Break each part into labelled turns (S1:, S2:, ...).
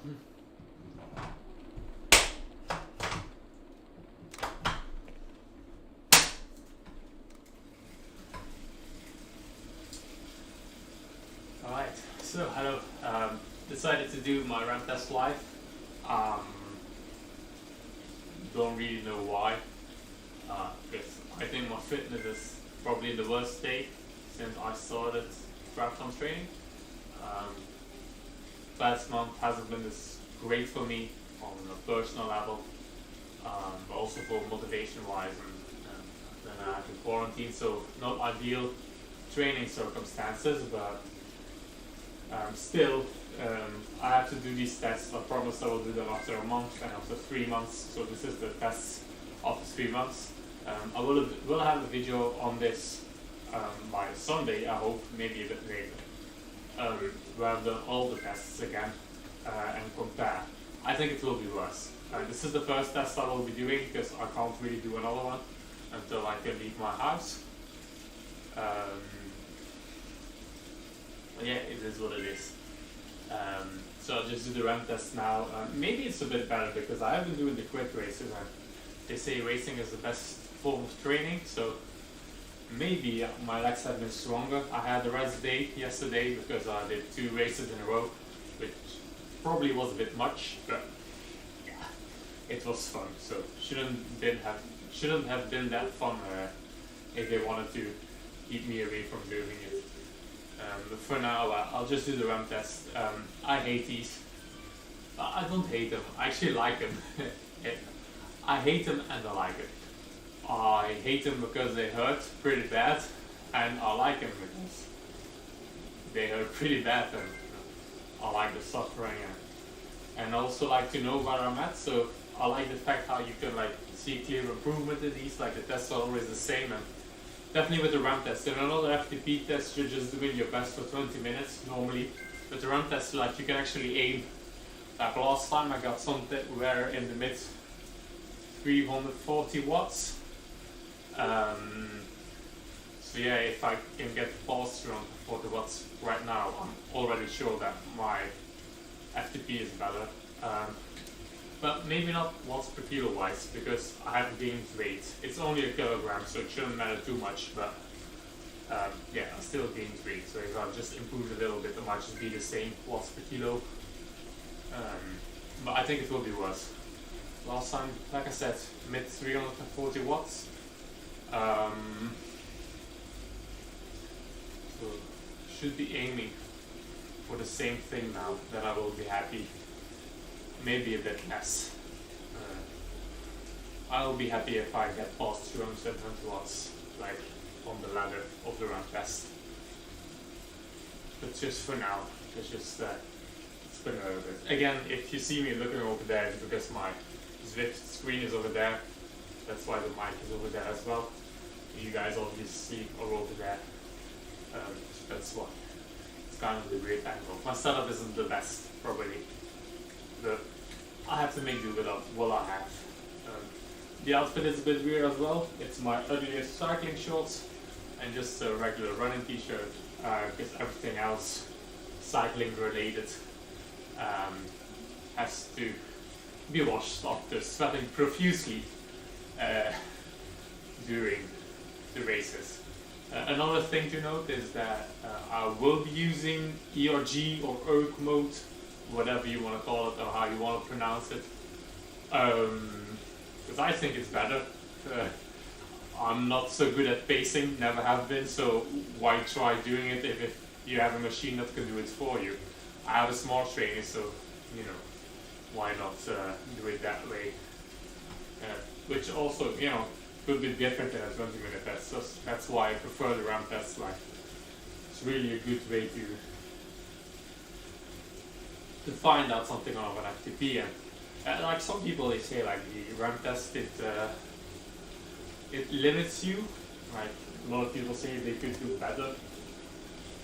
S1: Alright, so hello. Decided to do my ramp test live. Um, don't really know why. Because I think my fitness is probably in the worst state since I started triathlon training. Last month hasn't been this great for me on a personal level, but also for motivation wise, and then I had to quarantine, so not ideal training circumstances, but still, I have to do these tests. I promised I will do them after a month and after 3 months. So this is the test after 3 months. I will have a video on this by Sunday, I hope, maybe a bit later, where I've done all the tests again and compare. I think it will be worse. This is the first test I will be doing because I can't really do another one until I can leave my house. Yeah, it is what it is. So I'll just do the ramp test now. Maybe it's a bit better because I have been doing the quick races, and they say racing is the best form of training, so maybe my legs have been stronger. I had a rest day yesterday because I did 2 races in a row, which probably was a bit much, but yeah, it was fun. So shouldn't have been that fun if they wanted to keep me away from doing it. But for now, I'll just do the ramp test. I hate these. I don't hate them. I actually like them. I hate them and I like it. I hate them because they hurt pretty bad, and I like them because they hurt pretty bad, and I like the suffering, and I also like to know where I'm at. So I like the fact how you can like see clear improvement in these. Like the tests are always the same, and definitely with the ramp test. In another FTP test, you're just doing your best for 20 minutes normally. With the ramp test, like you can actually aim. Like last time, I got something where in the mid 340 watts. So yeah, if I can get past around 40 watts right now, I'm already sure that my FTP is better. But maybe not watts per kilo wise, because I haven't gained weight. It's only a kilogram, so it shouldn't matter too much, but yeah, I still gained weight. So if I just improve a little bit, it might just be the same watts per kilo. But I think it will be worse. Last time, like I said, mid 340 watts. So should be aiming for the same thing now, then I will be happy. Maybe a bit less. I will be happy if I get past 220 watts, like on the ladder of the ramp test. But just for now, it's just spin a little bit. Again, if you see me looking over there, it's because my Zwift screen is over there. That's why the mic is over there as well. You guys obviously are over there. So that's why. It's kind of the weird angle. My setup isn't the best, probably. But I have to make do with what I have. The outfit is a bit weird as well. It's my ugliest cycling shorts and just a regular running t-shirt, because everything else cycling related has to be washed after sweating profusely during the races. Another thing to note is that I will be using ERG or ERG mode, whatever you want to call it or how you want to pronounce it, because I think it's better. I'm not so good at pacing, never have been, so why try doing it if you have a machine that can do it for you? I have a smart trainer, so you know, why not do it that way? Which also, you know, could be different than a 20-minute test. So that's why I prefer the ramp test. Like, it's really a good way to find out something of an FTP. And like some people, they say like the ramp test it limits you. Like a lot of people say they could do better,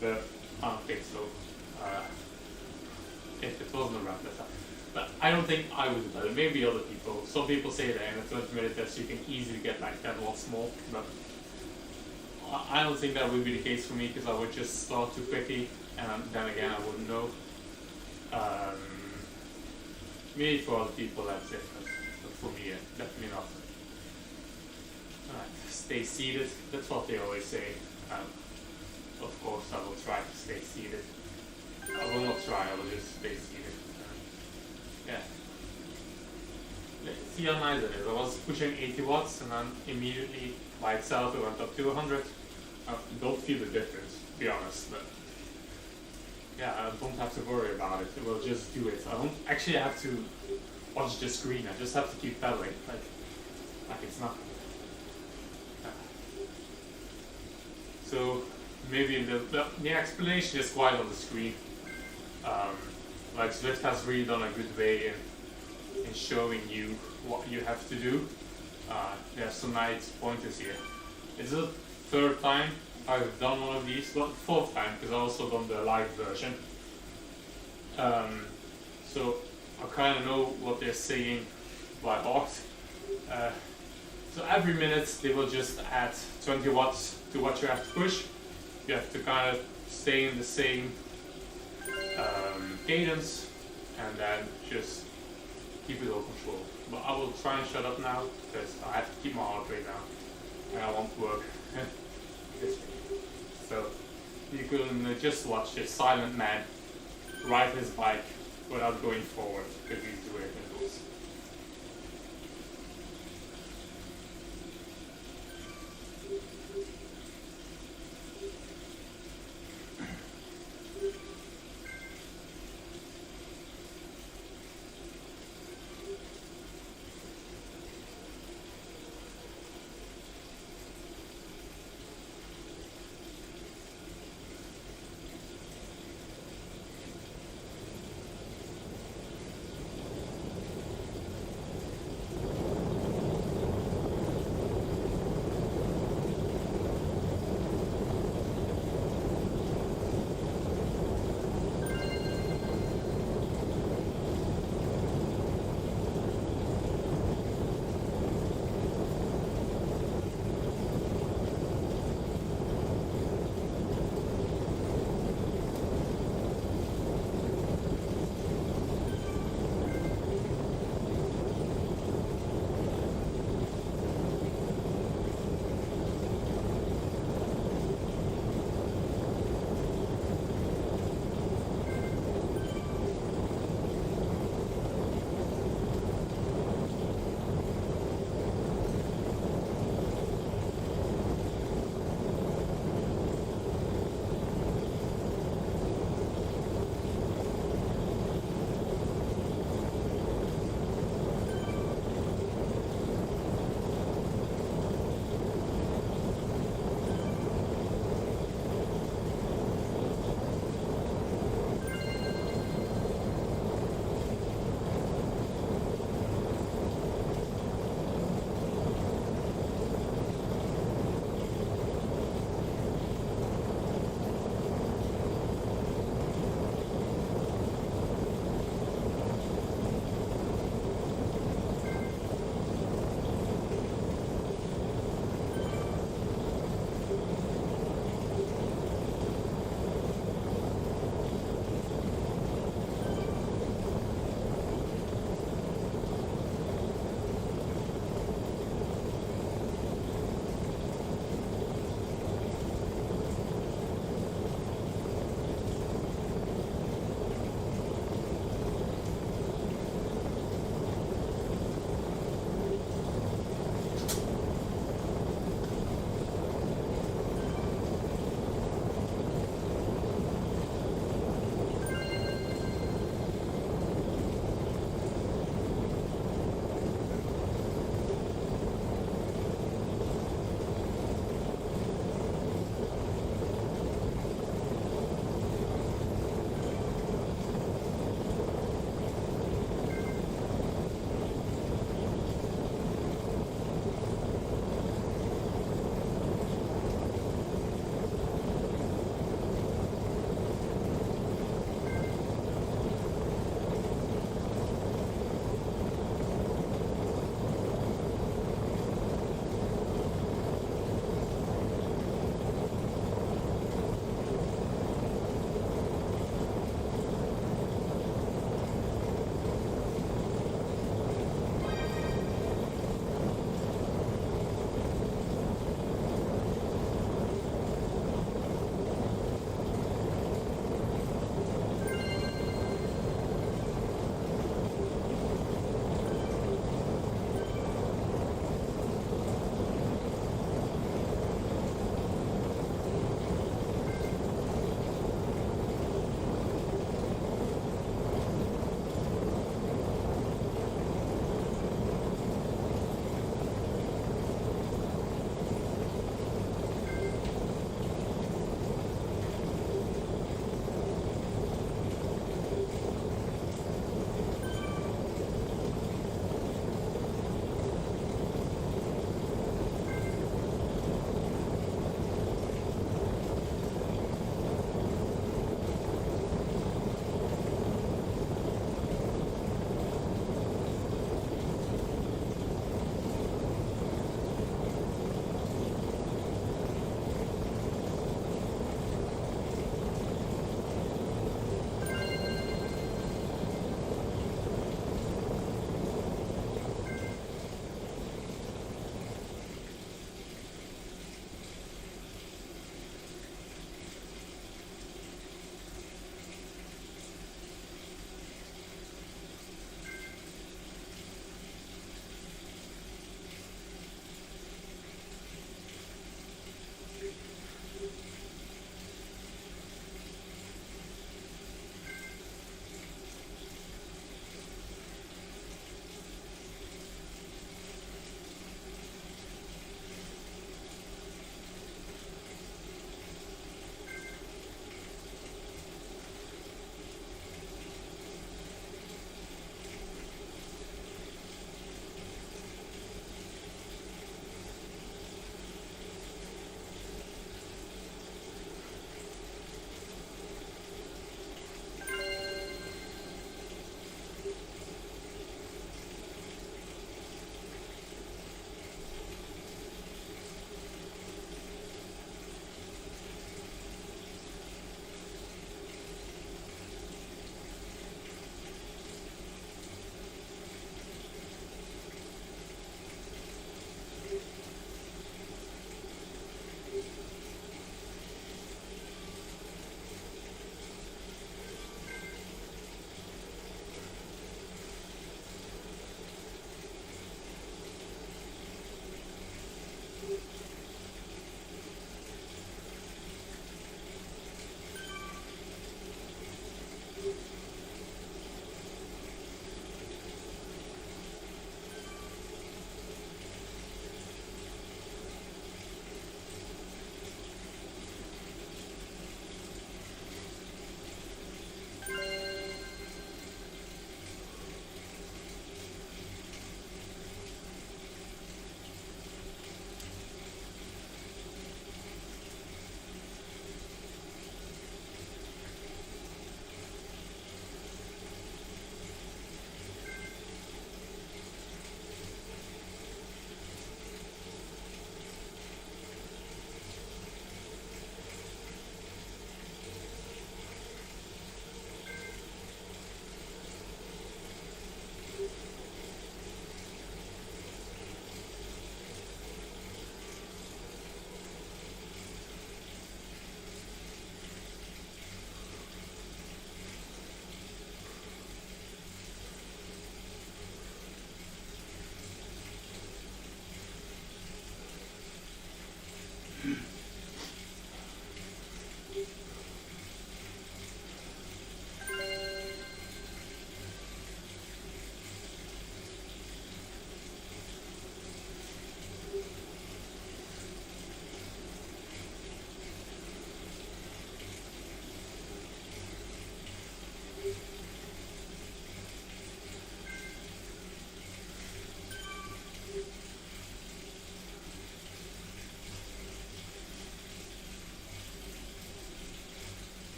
S1: but I don't think so. If it wasn't a ramp test. But I don't think I would do better. Maybe other people. Some people say that in a 20-minute test you can easily get like 10 watts more, but I don't think that would be the case for me because I would just start too quickly, and then again I wouldn't know. maybe for other people that's it, but for me, definitely not. Alright, stay seated. That's what they always say. Of course, I will try to stay seated. I will not try. I will just stay seated. Yeah. See how nice it is. I was pushing 80 watts, and then immediately by itself it went up to 100. I don't feel the difference, to be honest. But yeah, I don't have to worry about it. It will just do it. I don't actually have to watch the screen. I just have to keep pedaling, like it's nothing. So maybe the explanation is quite on the screen. Like Zwift has really done a good way in showing you what you have to do. There's some nice pointers here. It's the third time I've done one of these, well, fourth time, because I've also done the live version. So I kind of know what they're saying by heart. So every minute they will just add 20 watts to what you have to push. You have to kind of stay in the same cadence and then just keep it all controlled. But I will try and shut up now because I have to keep my heart rate down and I want to work this way. So you can just watch this silent man ride his bike without going forward because he's doing it indoors.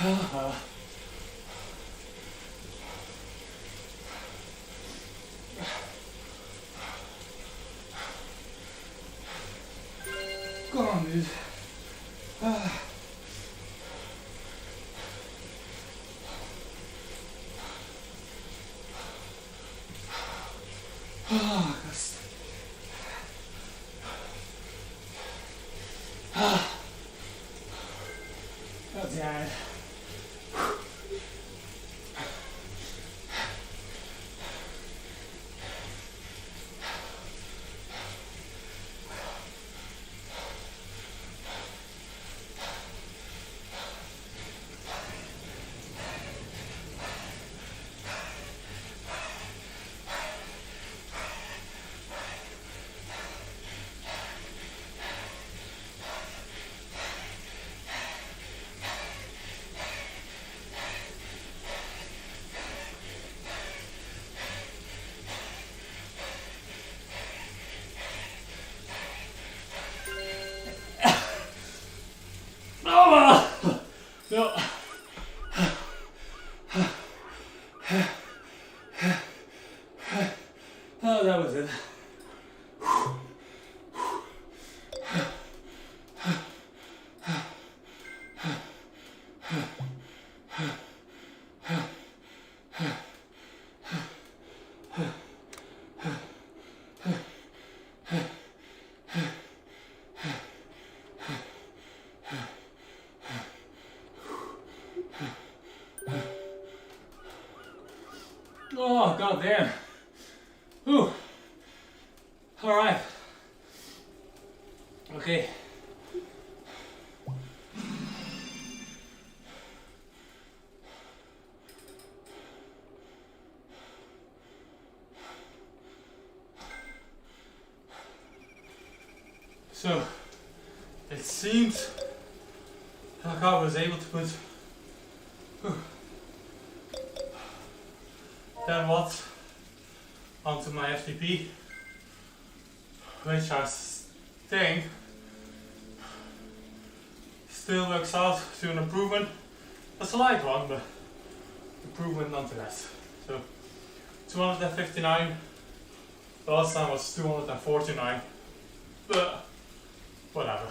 S1: Go on, dude. Gast. God damn it. No. Oh, that was it. Oh, god damn. Whew. Alright. Okay. So, it seems like I was able to put 10 watts onto my FTP, which I think still works out to an improvement. A slight one, but improvement nonetheless. So 259, last time was 249, but whatever.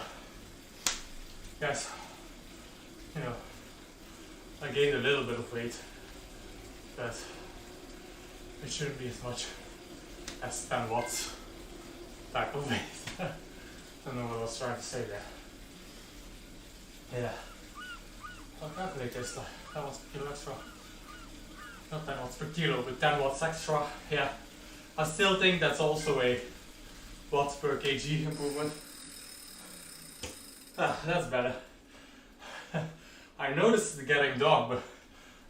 S1: Yes, you know, I gained a little bit of weight, but it shouldn't be as much as 10 watts type of weight. I don't know what I was trying to say there. Yeah. I'll calculate this. That was per kilo extra. Not 10 watts per kilo, but 10 watts extra. Yeah. I still think that's also a watts per kg improvement. That's better. I noticed it getting dog, but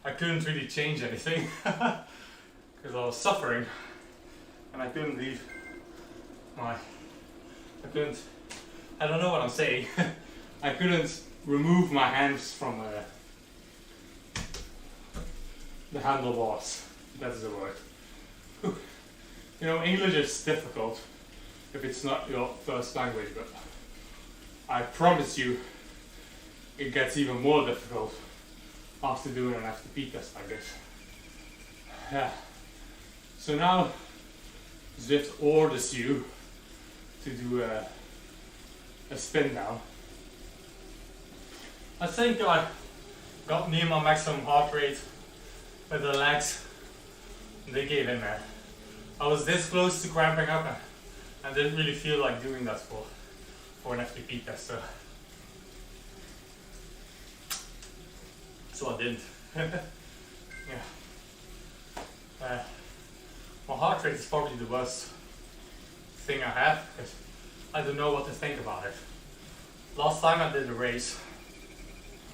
S1: I couldn't really change anything because I was suffering and I couldn't leave I don't know what I'm saying. I couldn't remove my hands from the handlebars. That's the word. You know, English is difficult if it's not your first language, but I promise you it gets even more difficult after doing an FTP test like this. Yeah. So now Zwift orders you to do a spin down. I think I got near my maximum heart rate with the legs. They gave in there. I was this close to cramping up and didn't really feel like doing that for an FTP test. So I didn't. Yeah. My heart rate is probably the worst thing I have because I don't know what to think about it. Last time I did a race,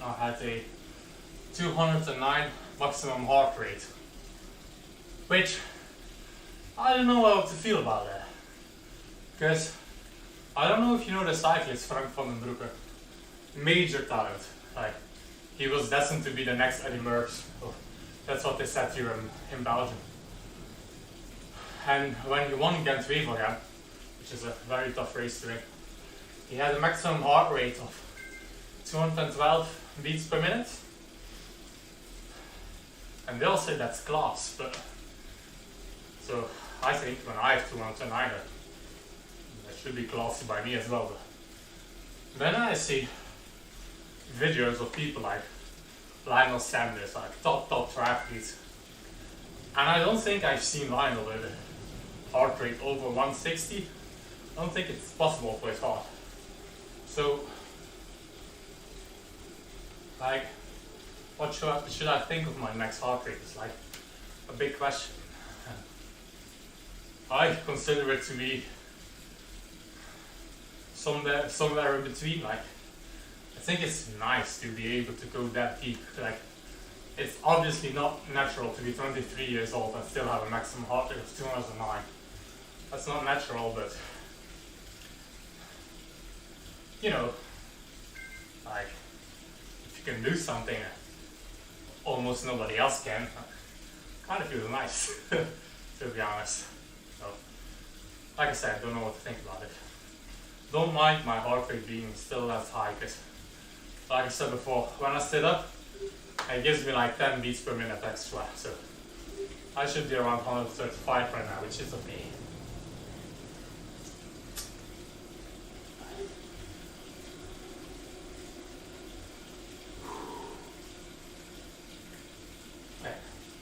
S1: I had a 209 maximum heart rate, which I don't know how to feel about that. Because I don't know if you know the cyclist Frank van den Broeke, major talent. Like, he was destined to be the next Eddie Merckx. That's what they said here in Belgium. And when he won Gent-Wevelgem, which is a very tough race to win, he had a maximum heart rate of 212 beats per minute. And they'll say that's class, but so I think when I have 209, that should be classy by me as well. But then I see videos of people like Lionel Sanders, like top triathletes, and I don't think I've seen Lionel with a heart rate over 160. I don't think it's possible for his heart. So, like, what should I think of my max heart rate? It's like a big question. I consider it to be somewhere in between. Like, I think it's nice to be able to go that deep. Like, it's obviously not natural to be 23 years old and still have a maximum heart rate of 209. That's not natural, but you know, like, if you can do something that almost nobody else can, kind of feels nice, to be honest. So, like I said, don't know what to think about it. Don't mind my heart rate being still that high, because, like I said before, when I sit up, it gives me like 10 beats per minute extra, so I should be around 135 right now, which is okay.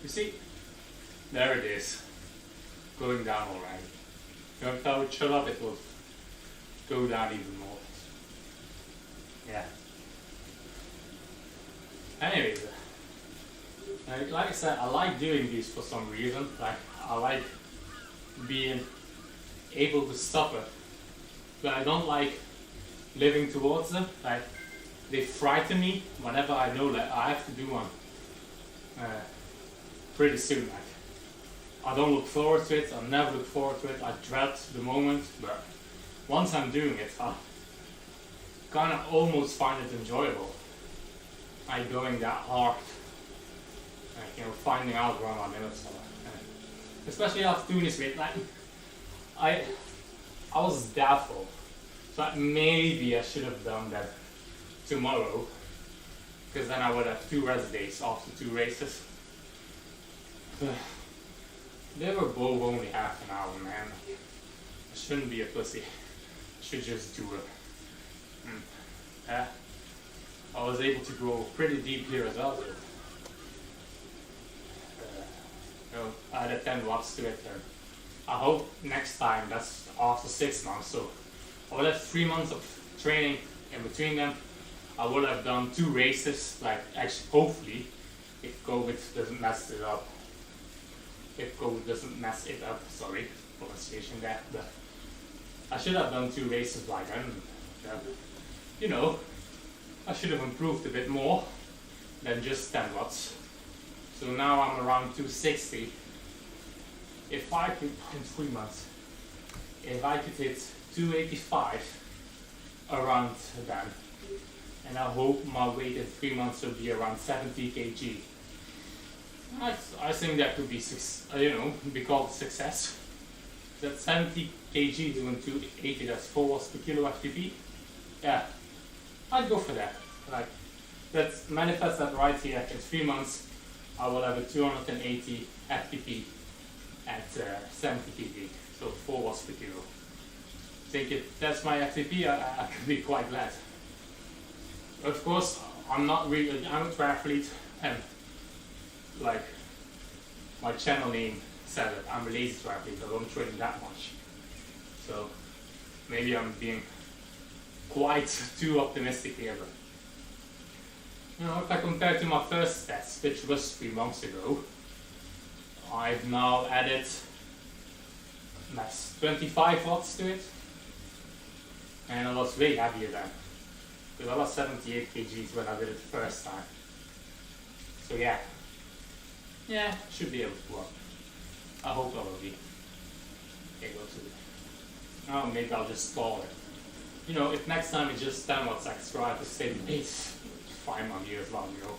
S1: You see, there it is, going down already. If I would shut up, it will go down even more. Yeah. Anyways, like I said, I like doing these for some reason. Like, I like being able to stop it, but I don't like living towards them. Like, they frighten me whenever I know that I have to do one pretty soon. Like, I don't look forward to it. I never look forward to it. I dread the moment, but once I'm doing it, I kind of almost find it enjoyable. Like, going that hard, like, you know, finding out where my limits are. Especially after doing this weight, like, I was doubtful, so like, maybe I should have done that tomorrow, because then I would have 2 rest days after 2 races. They were both only half an hour, man. I shouldn't be a pussy. I should just do it. I was able to go pretty deep here as well. I added 10 watts to it. And I hope next time, that's after 6 months. So I will have 3 months of training in between them. I will have done 2 races, like, actually, hopefully, if COVID doesn't mess it up. If COVID doesn't mess it up, sorry, pronunciation there, but I should have done 2 races by then. You know, I should have improved a bit more than just 10 watts. So now I'm around 260. If I could, in 3 months, if I could hit 285 around then, and I hope my weight in 3 months will be around 70 kg. I think that could be, be called success. That 70 kg doing 280, that's 4 watts per kilo FTP. Yeah, I'd go for that. Like, let's manifest that right here. In 3 months, I will have a 280 FTP at 70 kg, so 4 watts per kilo. I think if that's my FTP, I could be quite glad. Of course, I'm a triathlete, and like my channel name said it, I'm a lazy triathlete, I don't train that much. So maybe I'm being quite too optimistic here, but you know, if I compare to my first test, which was 3 months ago, I've now added 25 watts to it, and I was way heavier then, because I was 78 kgs when I did it the first time. So yeah, should be able to work. I hope I will be able to. Oh, maybe I'll just stall it. You know, if next time it's just 10 watts extra, I have to stay the pace, fine on me as well, you know.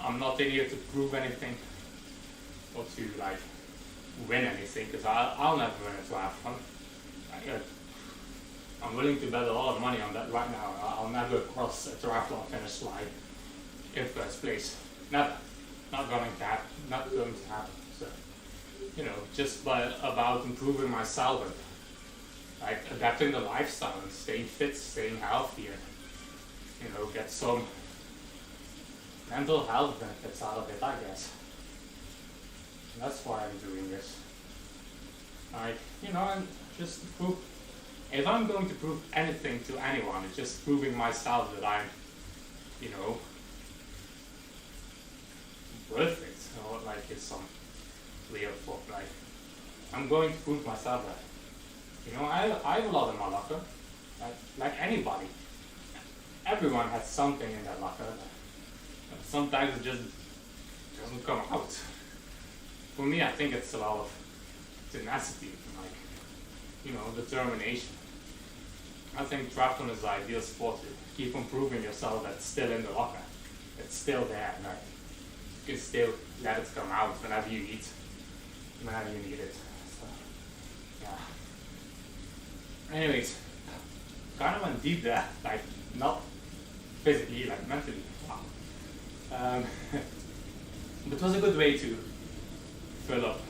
S1: I'm not in here to prove anything or to like win anything, because I'll never win a triathlon. I'm willing to bet a lot of money on that right now. I'll never cross a triathlon finish line in first place. Never. not going to happen. So, just about improving myself and like adapting the lifestyle and staying fit, staying healthy, and get some mental health benefits out of it, I guess. And that's why I'm doing this. Like, and just prove. If I'm going to prove anything to anyone, it's just proving myself that I'm, worth it, or like it's some real thought. Like, I'm going to prove myself that, I have a lot in my locker, like anybody. Everyone has something in their locker. And sometimes it just doesn't come out. For me, I think it's a lot of tenacity, like, determination. I think triathlon is the ideal sport to keep improving yourself that's still in the locker. It's still there, and you can still let it come out whenever you need it. So, yeah. Anyways, kind of went deep there, like not physically, like mentally. Wow. But it was a good way to fill up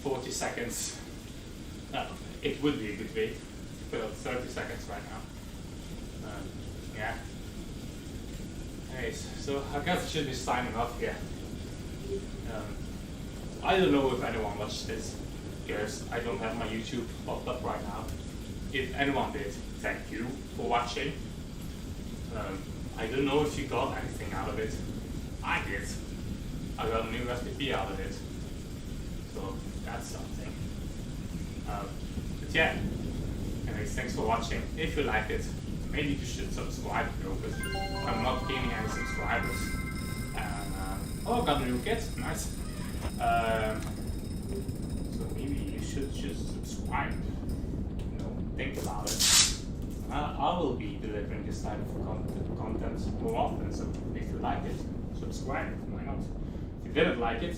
S1: 40 seconds. It would be a good way to fill up 30 seconds right now. Yeah. Anyways, so I guess I should be signing off here. I don't know if anyone watched this because I don't have my YouTube popped up right now. If anyone did, thank you for watching. I don't know if you got anything out of it. I did. I got a new recipe out of it. So that's something. But yeah, anyways, thanks for watching. If you liked it, maybe you should subscribe, because I'm not gaining any subscribers. And I got a new kit, nice. So maybe you should just subscribe. Think about it. I will be delivering this type of content more often. So if you like it, subscribe. Why not? If you didn't like it,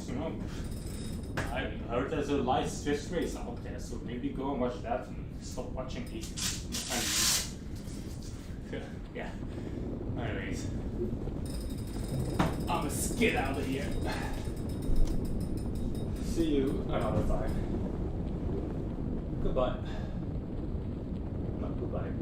S1: I heard there's a live Zwift race out there, so maybe go and watch that and stop watching these. Yeah. Anyways, I'm gonna skid out of here. See you another time. Goodbye. Not goodbye.